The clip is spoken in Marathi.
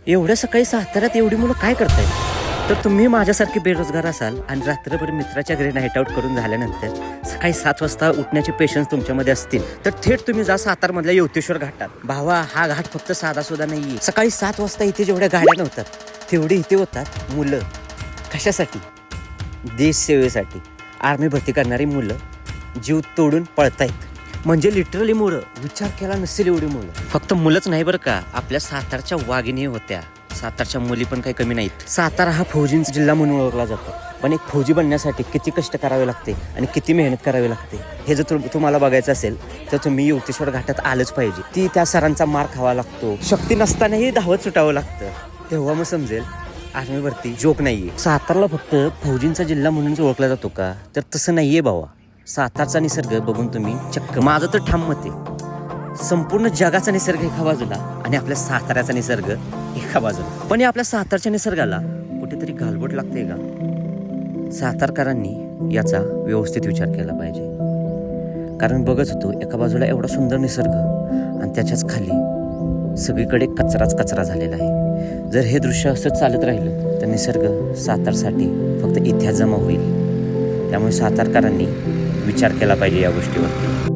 एवढ्या सकाळी साताऱ्यात एवढी मुलं काय करतायत? तर तुम्ही माझ्यासारखे बेरोजगार असाल आणि रात्रभर मित्राच्या घरी नाईट आऊट करून झाल्यानंतर सकाळी 7 वाजता उठण्याचे पेशन्स तुमच्यामध्ये असतील तर थेट तुम्ही जा सातारमधल्या यवतेश्वर घाटात. भावा, हा घाट फक्त साधा सुद्धा नाहीये. सकाळी 7 वाजता इथे जेवढ्या गाड्या नव्हतात तेवढे इथे होतात मुलं. कशासाठी? देश सेवेसाठी. आर्मी भरती करणारी मुलं जीव तोडून पळतायत. म्हणजे लिटरली मुलं, विचार केला नसेल एवढी मुलं. फक्त मुलंच नाही बरं का, आपल्या सातारच्या वाघिणी होत्या. सातारच्या मुली पण काही कमी नाहीत. सातारा हा फौजींचा जिल्हा म्हणून ओळखला जातो, पण एक फौजी बनण्यासाठी किती कष्ट करावे लागते आणि किती मेहनत करावी लागते हे जर तुम्हाला बघायचं असेल तर तुम्ही यवतेश्वर घाटात आलंच पाहिजे. ती त्या सरांचा मार खावा लागतो, शक्ती नसतानाही धावत सुटावं लागतं. तेव्हा मग समजेल आर्मी भरती जोक नाहीये. सातारला फक्त फौजींचा जिल्हा म्हणूनच ओळखला जातो का? तर तसं नाहीये भावा. सातारचा निसर्ग बघून तुम्ही चक्क. माझं तर ठाम मत आहे, संपूर्ण जगाचा निसर्ग एका बाजूला आणि आपल्या साताऱ्याचा निसर्ग एका बाजूला. पण या आपल्या सातारच्या निसर्गाला कुठेतरी गालबोट लागते का? सातारकरांनी याचा व्यवस्थित विचार केला पाहिजे. कारण बघत होतो एका बाजूला एवढा सुंदर निसर्ग आणि त्याच्याच खाली सगळीकडे कचराच कचरा झालेला आहे. जर हे दृश्य असंच चालत राहिलं तर निसर्ग सातारसाठी फक्त इतिहास जमा होईल. त्यामुळे सातारकरांनी विचार केला पाहिजे या गोष्टीवरती.